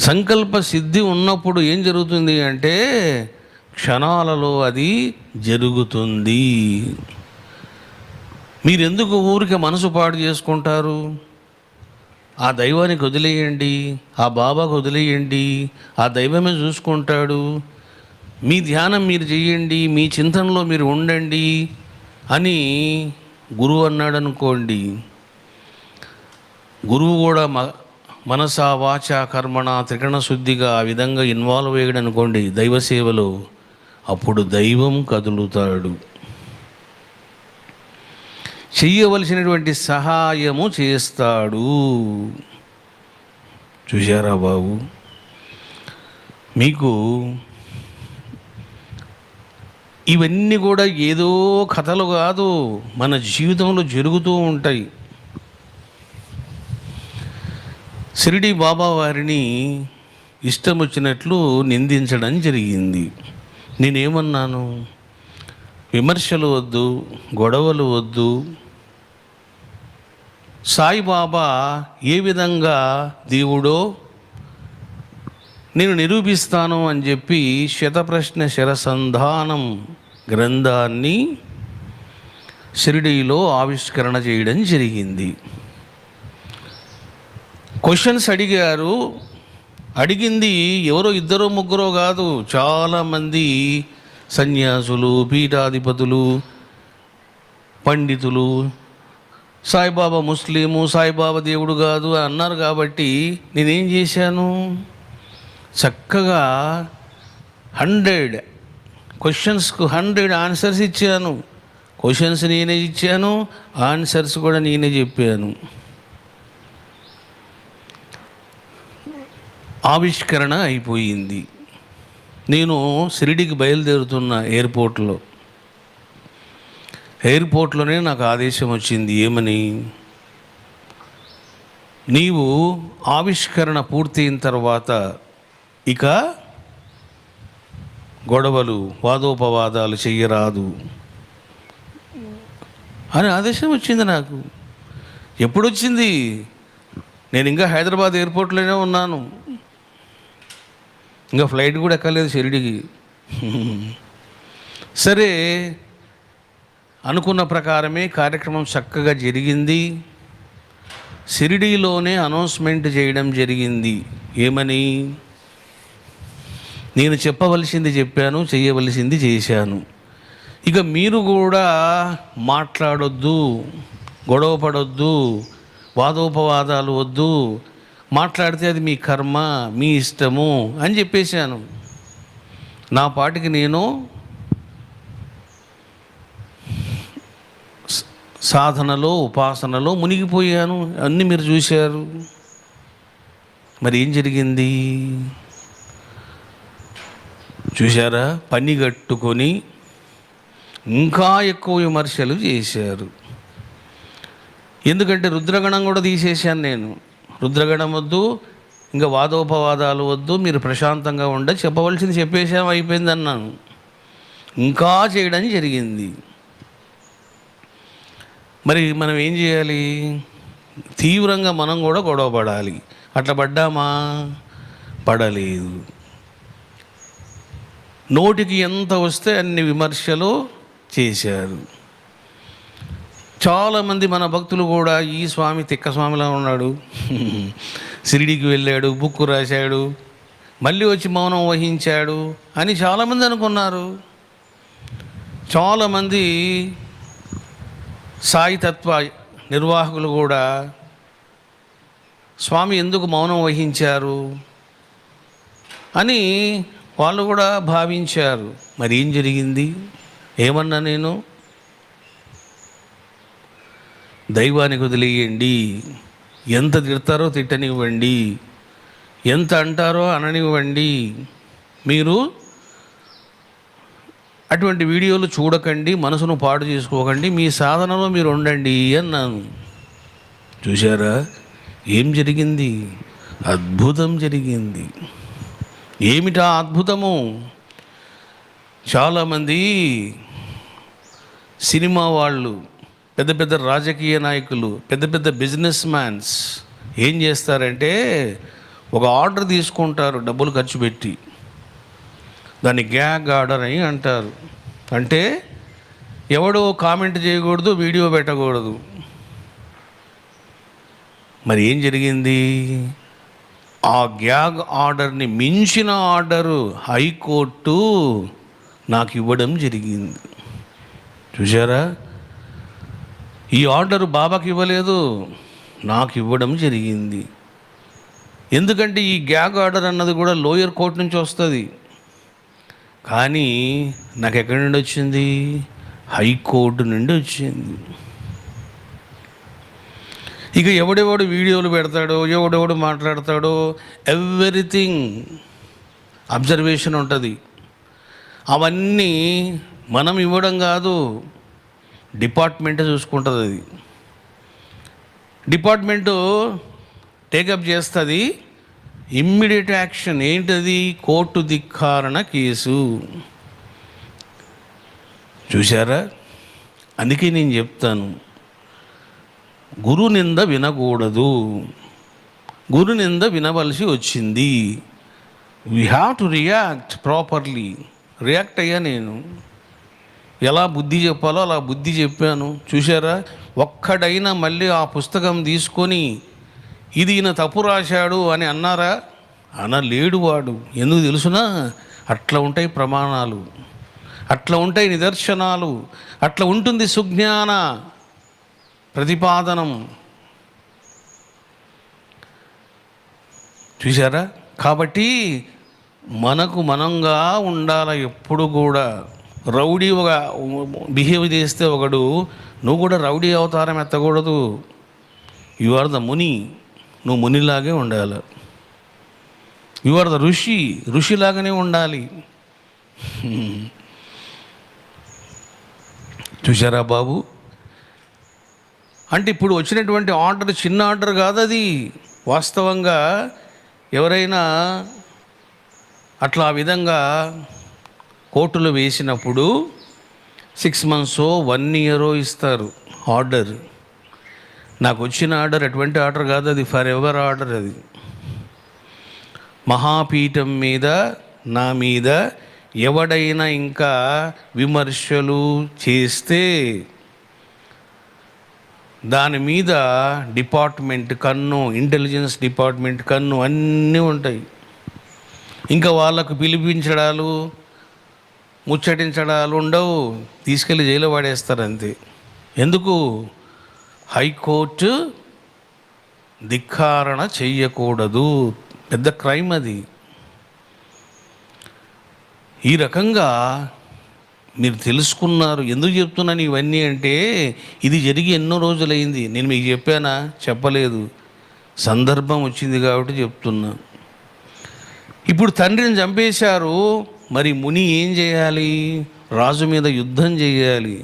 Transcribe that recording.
సంకల్ప సిద్ధి ఉన్నప్పుడు ఏం జరుగుతుంది అంటే క్షణాలలో అది జరుగుతుంది. మీరెందుకు ఊరికే మనసు పాడు చేసుకుంటారు? ఆ దైవానికి వదిలేయండి, ఆ బాబాకు వదిలేయండి, ఆ దైవమే చూసుకుంటాడు, మీ ధ్యానం మీరు చేయండి, మీ చింతనలో మీరు ఉండండి అని గురువు అన్నాడు అనుకోండి. గురువు కూడా మనస వాచ కర్మణ త్రికరణ శుద్ధిగా ఆ విధంగా ఇన్వాల్వ్ అయ్యాడు అనుకోండి దైవ సేవలో, అప్పుడు దైవం కదులుతాడు. చెయ్యవలసినటువంటి సహాయము చేస్తాడు. చూశారా బాబు? మీకు ఇవన్నీ కూడా ఏదో కథలు కాదు, మన జీవితంలో జరుగుతూ ఉంటాయి. షిరిడి బాబా వారిని ఇష్టం వచ్చినట్లు నిందించడం జరిగింది. నేనేమన్నాను? విమర్శలు వద్దు, గొడవలు వద్దు. సాయిబాబా ఏ విధంగా దేవుడో నేను నిరూపిస్తాను అని చెప్పి శతప్రశ్న శరసంధానం గ్రంథాన్ని షిరిడీలో ఆవిష్కరణ చేయడం జరిగింది. క్వశ్చన్స్ అడిగారు. అడిగింది ఎవరో ఇద్దరో ముగ్గురో కాదు, చాలామంది సన్యాసులు, పీఠాధిపతులు, పండితులు. సాయిబాబా ముస్లిము, సాయిబాబా దేవుడు కాదు అన్నారు. కాబట్టి నేనేం చేశాను? చక్కగా 100 క్వశ్చన్స్కు 100 ఆన్సర్స్ ఇచ్చాను. క్వశ్చన్స్ నేనే ఇచ్చాను, ఆన్సర్స్ కూడా నేనే చెప్పాను. ఆవిష్కరణ అయిపోయింది. నేను షిరిడీకి బయలుదేరుతున్న ఎయిర్పోర్ట్లోనే నాకు ఆదేశం వచ్చింది. ఏమని? నీవు ఆవిష్కరణ పూర్తయిన తర్వాత ఇక గొడవలు, వాదోపవాదాలు చెయ్యరాదు అని ఆదేశం వచ్చింది నాకు. ఎప్పుడు వచ్చింది? నేను ఇంకా హైదరాబాద్ ఎయిర్పోర్ట్లోనే ఉన్నాను, ఇంకా ఫ్లైట్ కూడా ఎక్కలేదు షిరిడీకి. సరే, అనుకున్న ప్రకారమే కార్యక్రమం చక్కగా జరిగింది. షిరిడీలోనే అనౌన్స్మెంట్ చేయడం జరిగింది. ఏమని? నేను చెప్పవలసింది చెప్పాను, చేయవలసింది చేశాను. ఇక మీరు కూడా మాట్లాడొద్దు, గొడవ పడొద్దు, వాదోపవాదాలు వద్దు, మాట్లాడితే అది మీ కర్మ, మీ ఇష్టము అని చెప్పేశాను. నా పాటికి నేను సాధనలో, ఉపాసనలో మునిగిపోయాను. అన్నీ మీరు చూశారు. మరి ఏం జరిగింది చూశారా? పని కట్టుకొని ఇంకా ఎక్కువ విమర్శలు చేశారు. ఎందుకంటే రుద్రగణం కూడా తీసేశాను నేను. రుద్రగణం వద్దు, ఇంకా వాదోపవాదాలు వద్దు, మీరు ప్రశాంతంగా చెప్పవలసింది చెప్పేసాం, అయిపోయింది అన్నాను. ఇంకా చేయడం జరిగింది. మరి మనం ఏం చేయాలి? తీవ్రంగా మనం కూడా గొడవ పడాలి. అట్లా పడ్డామా? పడలేదు. నోటికి ఎంత వస్తే అన్ని విమర్శలు చేశారు. చాలామంది మన భక్తులు కూడా ఈ స్వామి తిక్క స్వామిలా ఉన్నాడు, షిరిడీకి వెళ్ళాడు, బుక్కు రాశాడు, మళ్ళీ వచ్చి మౌనం వహించాడు అని చాలామంది అనుకున్నారు. చాలామంది సాయి తత్వ నిర్వాహకులు కూడా స్వామి ఎందుకు మౌనం వహించారు అని వాళ్ళు కూడా భావించారు. మరి ఏం జరిగింది? ఏమన్నా నేను? దైవానికి వదిలేయండి, ఎంత తిడతారో తిట్టనివ్వండి, ఎంత అంటారో అననివ్వండి, మీరు అటువంటి వీడియోలు చూడకండి, మనసును పాడు చేసుకోకండి, మీ సాధనలో మీరు ఉండండి అన్నాను. చూశారా ఏం జరిగింది? అద్భుతం జరిగింది. ఏమిటా అద్భుతము? చాలామంది సినిమా వాళ్ళు, పెద్ద పెద్ద రాజకీయ నాయకులు, పెద్ద పెద్ద బిజినెస్ మ్యాన్స్ ఏం చేస్తారంటే ఒక ఆర్డర్ తీసుకుంటారు డబ్బులు ఖర్చు పెట్టి, దాన్ని గ్యాగ్ ఆర్డర్ అని అంటారు. అంటే ఎవడో కామెంట్ చేయకూడదు, వీడియో పెట్టకూడదు. మరి ఏం జరిగింది? ఆ గ్యాగ్ ఆర్డర్ని మించిన ఆర్డరు హైకోర్టు నాకు ఇవ్వడం జరిగింది. చూసారా? ఈ ఆర్డరు బాబాకి ఇవ్వలేదు, నాకు ఇవ్వడం జరిగింది. ఎందుకంటే ఈ గ్యాగ్ ఆర్డర్ అన్నది కూడా లోయర్ కోర్టు నుంచి వస్తుంది, కానీ నాకు ఎక్కడి నుండి వచ్చింది? హైకోర్టు నుండి వచ్చింది. ఇక ఎవడెవడు వీడియోలు పెడతాడో, ఎవడెవడు మాట్లాడతాడో, ఎవ్రీథింగ్ అబ్జర్వేషన్ ఉంటుంది. అవన్నీ మనం ఇవ్వడం కాదు, డిపార్ట్మెంటే చూసుకుంటుంది. అది డిపార్ట్మెంటు టేకప్ చేస్తుంది. ఇమ్మీడియట్ యాక్షన్ ఏంటది? కోర్టు ధిక్కారణ కేసు. చూశారా? అందుకే నేను చెప్తాను, గురు నింద వినకూడదు. గురు నింద వినవలసి వచ్చింది. We have to react properly. React అయ్యా నేను. ఎలా బుద్ధి చెప్పాలో అలా బుద్ధి చెప్పాను. చూశారా? ఒక్కడైనా మళ్ళీ ఆ పుస్తకం తీసుకొని ఇది ఈయన తప్పు రాశాడు అని అన్నారా? అనలేడు వాడు. ఎందుకు తెలుసునా? అట్లా ఉంటాయి ప్రమాణాలు, అట్లా ఉంటాయి నిదర్శనాలు, అట్లా ఉంటుంది సుజ్ఞాన ప్రతిపాదనం. చూశారా? కాబట్టి మనకు మనంగా ఉండాలి ఎప్పుడు కూడా. రౌడీ ఒక బిహేవ్ చేస్తే ఒకడు, నువ్వు కూడా రౌడీ అవతారం ఎత్తకూడదు. యు ఆర్ ద ముని, నువ్వు మునిలాగే ఉండాలి. యు ఆర్ ద ఋషి, ఋషిలాగానే ఉండాలి. చూశారా బాబు? అంటే ఇప్పుడు వచ్చినటువంటి ఆర్డర్ చిన్న ఆర్డర్ కాదు అది. వాస్తవంగా ఎవరైనా అట్లా ఆ విధంగా కోర్టులో వేసినప్పుడు 6 months 1 year ఇస్తారు ఆర్డర్. నాకు వచ్చిన ఆర్డర్ ఎటువంటి ఆర్డర్ కాదు, అది ఫర్ ఎవర్ ఆర్డర్. అది మహాపీఠం మీద నా మీద ఎవడైనా ఇంకా విమర్శలు చేస్తే దాని మీద డిపార్ట్మెంట్ కన్ను, ఇంటెలిజెన్స్ డిపార్ట్మెంట్ కన్ను అన్నీ ఉంటాయి. ఇంకా వాళ్ళకు పిలిపించడాలు, ముచ్చటించడాలు ఉండవు, తీసుకెళ్ళి జైలు పడేస్తారు అంతే. ఎందుకు? హైకోర్టు ధిక్కారణ చెయ్యకూడదు, పెద్ద క్రైమ్ అది. ఈ రకంగా మీరు తెలుసుకున్నారు. ఎందుకు చెప్తున్నాను ఇవన్నీ అంటే, ఇది జరిగి ఎన్నో రోజులైంది. నేను మీకు చెప్పానా? చెప్పలేదు. సందర్భం వచ్చింది కాబట్టి చెప్తున్నా. ఇప్పుడు తండ్రిని చంపేశారు, మరి ముని ఏం చేయాలి? రాజు మీద యుద్ధం చేయాలి.